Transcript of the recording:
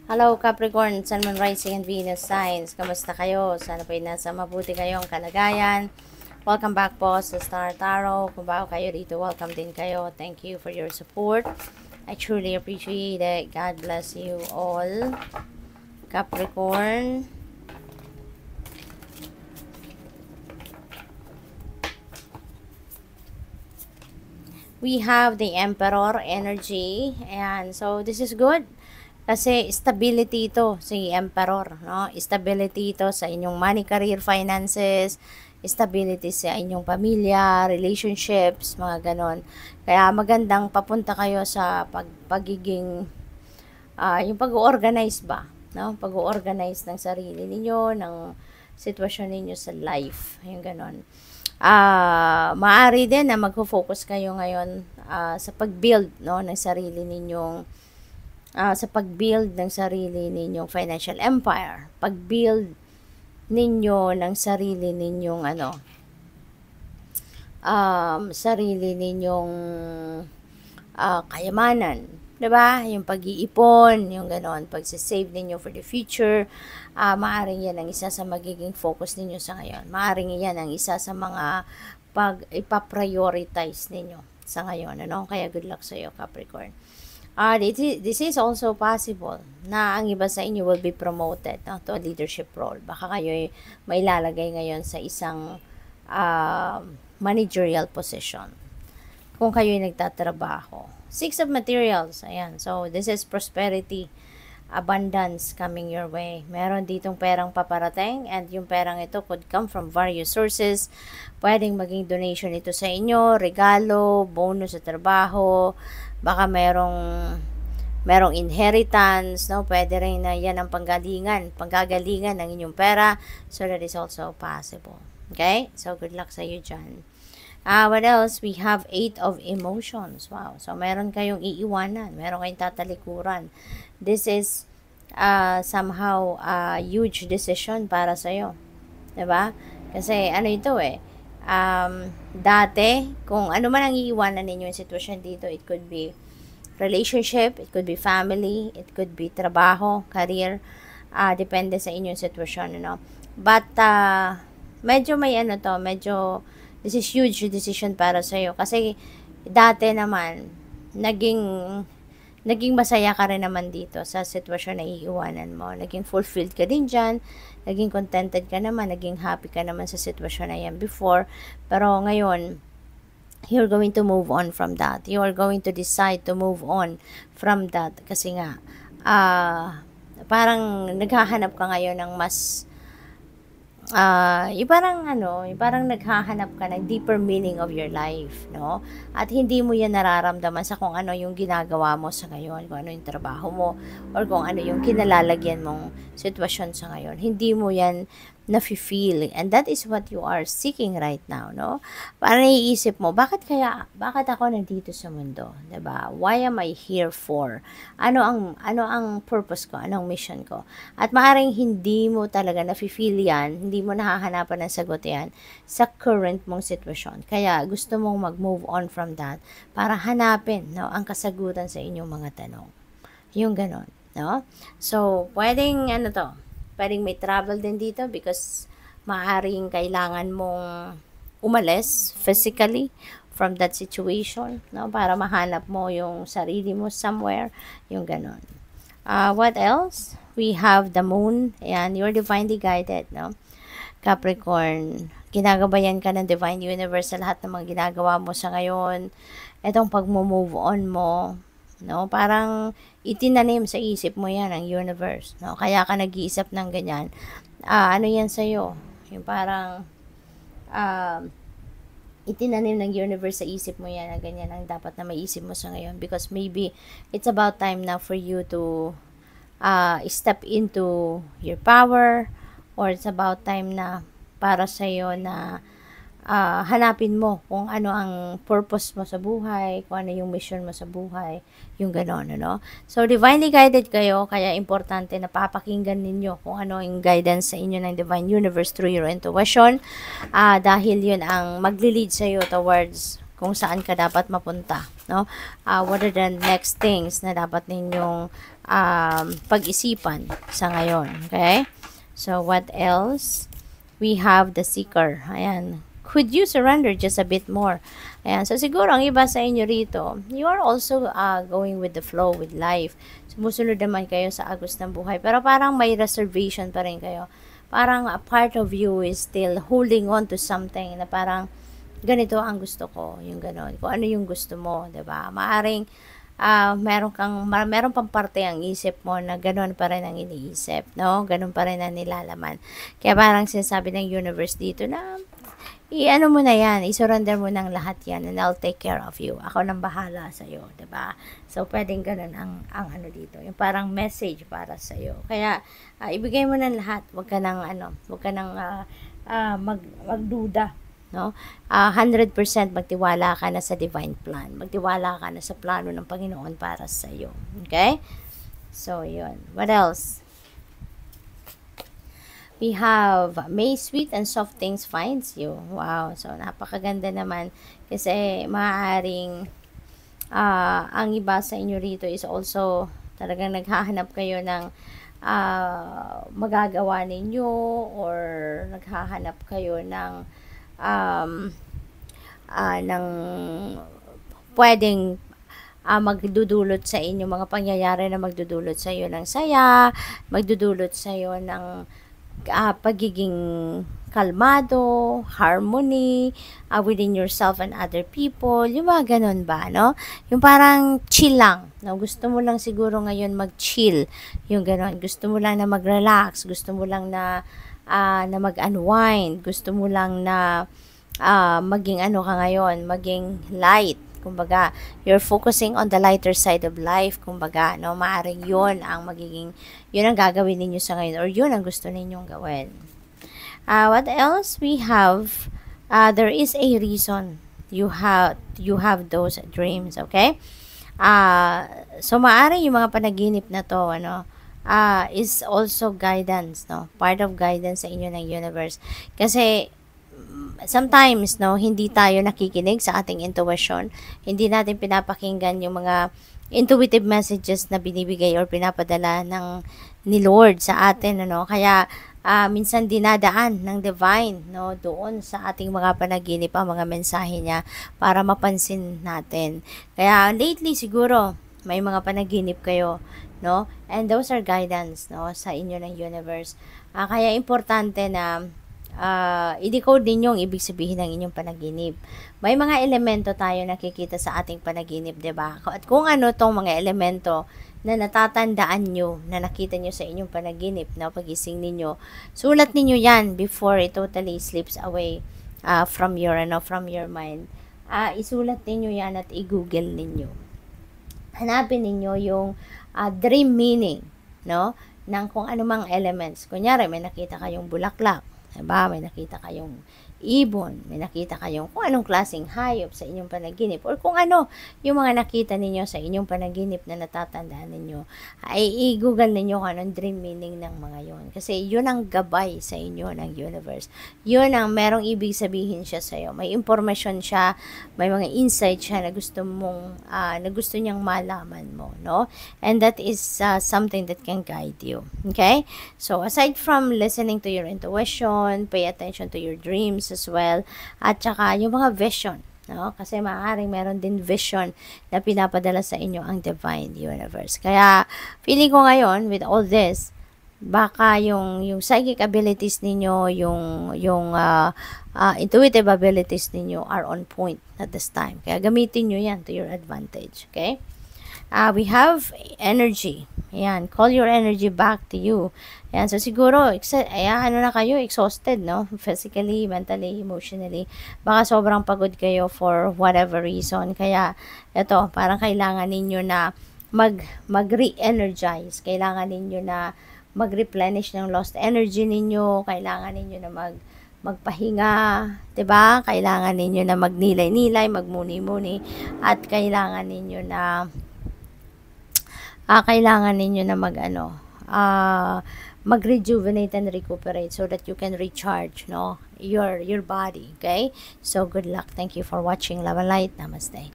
Hello Capricorn, Sun, Moon, Rising, and Venus signs. Kamusta kayo? Sana po nasa mabuti kayong kalagayan. Welcome back po sa Star Tarot. Kung bago kayo dito, welcome din kayo. Thank you for your support. I truly appreciate it. God bless you all. Capricorn. We have the Emperor energy. And so, this is good. Kasi stability ito si Emperor, no? Stability ito sa inyong money, career, finances, stability sa inyong pamilya, relationships, mga ganon. Kaya magandang papunta kayo sa pagiging, yung pag-organize ba, no? Pag-organize ng sarili ninyo, ng sitwasyon ninyo sa life, yung ganon. Maaari din na magfo-focus kayo ngayon sa pag-build, no, ng sarili ninyong sa pag-build ng sarili ninyong financial empire, pag-build ninyo ng sarili ninyong sarili ninyong kayamanan, 'di ba? Yung pag-iipon, yung ganon, pag-save ninyo for the future, maaring yan ang isa sa magiging focus ninyo sa ngayon. Maaring yan ang isa sa mga ipa-prioritize ninyo sa ngayon, ano? Kaya good luck sa iyo, Capricorn. This is also possible na ang iba sa inyo will be promoted, no, to a leadership role. Baka kayo may lalagay ngayon sa isang managerial position kung kayo ay nagtatrabaho. Six of Materials, ayan. So, this is prosperity, abundance coming your way. Meron ditong perang paparating, and yung perang ito could come from various sources. Pwedeng maging donation ito sa inyo, regalo, bonus sa trabaho, baka merong inheritance, no? Pwede rin na yan ang panggagalingan ng inyong pera. So, that is also possible. Okay? So, good luck sa iyo dyan. What else? We have 8 of Emotions. Wow. So, meron kayong iiwanan. Meron kayong tatalikuran. This is somehow a huge decision para sa iyo. Diba? Kasi, ano ito dati, kung ano man ang iiwanan ninyo yung sitwasyon dito, it could be relationship, it could be family, it could be trabaho, career, depende sa inyong sitwasyon, ano. But, medyo this is huge decision para sa iyo. Kasi, dati naman, naging masaya ka rin naman dito sa sitwasyon na iiwanan mo. Naging fulfilled ka din dyan. Naging contented ka naman. Naging happy ka naman sa sitwasyon na yan before. Pero ngayon, you're going to move on from that. You are going to decide to move on from that. Kasi nga, parang naghahanap ka ngayon ng mas yung parang naghahanap ka ng deeper meaning of your life, no? At hindi mo yan nararamdaman sa kung ano yung ginagawa mo sa ngayon, kung ano yung trabaho mo, or kung ano yung kinalalagyan mong sitwasyon sa ngayon. Hindi mo yan nafe-feel, and that is what you are seeking right now, no? Parang naiisip mo, bakit ako nandito sa mundo, 'di ba? Why am I here for? Ano ang purpose ko? Anong mission ko? At maaring hindi mo talaga nafe-feel yan, hindi mo nahahanapan ng sagot yan sa current mong sitwasyon. Kaya gusto mong mag-move on from that para hanapin, no, ang kasagutan sa inyong mga tanong. Yung ganon, no? So, pwedeng pwedeng may travel din dito because maaaring kailangan mong umalis physically from that situation, no? Para mahanap mo yung sarili mo somewhere, yung ganon. What else? We have the moon. Ayan, you're divinely guided, no? Capricorn, ginagabayan ka ng divine universe sa lahat ng mga ginagawa mo sa ngayon. Itong pag-move on mo, no? Parang itinanim sa isip mo yan ang universe, no? Kaya ka nag-iisip ng ganyan. Ano yan sa'yo? Yung parang itinanim ng universe sa isip mo yan na ganyan ang dapat na maisip mo sa ngayon, because maybe it's about time now for you to step into your power, or it's about time na para sa'yo na hanapin mo kung ano ang purpose mo sa buhay, kung ano yung mission mo sa buhay, yung gano'n, ano? So, divinely guided kayo, kaya importante na papakinggan ninyo kung ano yung guidance sa inyo ng divine universe through your intuition, dahil yun ang magli-lead sa'yo towards kung saan ka dapat mapunta, no? What are the next things na dapat ninyong pag-isipan sa ngayon. Okay? So, what else? We have the seeker. Ayan. Could you surrender just a bit more? Ayan. So, siguro, ang iba sa inyo rito, you are also going with the flow with life. Sumusunod naman kayo sa agos ng buhay. Pero parang may reservation pa rin kayo. Parang a part of you is still holding on to something na parang ganito ang gusto ko, yung ganon. Kung ano yung gusto mo, 'di ba? Maaring meron pang parte ang isip mo na ganon pa rin ang iniisip, no? Ganon pa rin ang nilalaman. Kaya parang sinasabi ng universe dito na i-ano mo na yan, i-surrender mo ng lahat yan and I'll take care of you. Ako nang bahala sa iyo, 'di ba? So pwedeng ganun ang ano dito, yung parang message para sa iyo. Kaya ibigay mo ng lahat, wag ka nang magduda, no? 100% magtiwala ka na sa divine plan. Magtiwala ka na sa plano ng Panginoon para sa iyo. Okay? So, yun. What else? We have, may sweet and soft things finds you. Wow. So, napakaganda naman. Kasi, maaaring, ang iba sa inyo rito is also, talagang naghahanap kayo ng magagawa ninyo or naghahanap kayo ng ng pwedeng magdudulot sa inyo, mga pangyayari na magdudulot sa iyo ng saya, magdudulot sa iyo ng pagiging kalmado, harmony within yourself and other people, yung mga ganun ba, no? Yung parang chill lang, no? Gusto mo lang siguro ngayon mag-chill, yung ganun. Gusto mo lang na mag-relax, gusto mo lang na mag-unwind, gusto mo lang na maging ano ka ngayon, maging light. Kumbaga, you're focusing on the lighter side of life. Kumbaga, no, maaring yun ang gagawin ninyo sa ngayon or yun ang gusto ninyong gawin. What else? We have, there is a reason you have those dreams, okay? So, maaring yung mga panaginip na to, is also guidance, no? Part of guidance sa inyo ng universe. Kasi, sometimes, no, hindi tayo nakikinig sa ating intuition. Hindi natin pinapakinggan yung mga intuitive messages na binibigay or pinapadala ni Lord sa atin, Kaya, minsan dinadaan ng divine, no, doon sa ating mga panaginip ang mga mensahe niya para mapansin natin. Kaya, lately, siguro, may mga panaginip kayo, no? And those are guidance, no, sa inyo ng universe. Kaya importante na i-decode ninyo ang ibig sabihin ng inyong panaginip. May mga elemento tayo nakikita sa ating panaginip, 'di ba? At kung ano tong mga elemento na natatandaan nyo, na nakita nyo sa inyong panaginip, na pagising ninyo, sulat ninyo yan before it totally slips away from your mind. Isulat ninyo yan at i-google ninyo. Hanapin ninyo yung dream meaning, no, ng kung anumang elements. Kunyari, may nakita kayong bulaklak, diba? May nakita kayong ibon, may nakita kayong kung anong klaseng hayop sa inyong panaginip, or kung ano yung mga nakita ninyo sa inyong panaginip na natatandaan ninyo, ay i-google ninyo kung anong dream meaning ng mga yon. Kasi yun ang gabay sa inyo ng universe. Yun ang merong ibig sabihin siya sa iyo. May impormasyon siya, may mga insight siya na gusto niyang malaman mo, no? And that is something that can guide you. Okay? So, aside from listening to your intuition, pay attention to your dreams as well, at saka yung mga vision, no? Kasi maaaring meron din vision na pinapadala sa inyo ang divine universe. Kaya feeling ko ngayon with all this, baka yung psychic abilities ninyo, yung intuitive abilities ninyo are on point at this time. Kaya gamitin nyo yan to your advantage. Okay? We have energy. Ayan, call your energy back to you. Ayan, so siguro, na kayo, exhausted, no? Physically, mentally, emotionally. Baka sobrang pagod kayo for whatever reason. Kaya, ito, parang kailangan ninyo na mag-re-energize. Kailangan ninyo na mag-replenish ng lost energy ninyo. Kailangan ninyo na magpahinga, 'di ba? Kailangan ninyo na magnilay-nilay, magmuni-muni, at kailangan ninyo na mag-rejuvenate and recuperate so that you can recharge, no, your body. Okay? So good luck. Thank you for watching Love and Light. Namaste.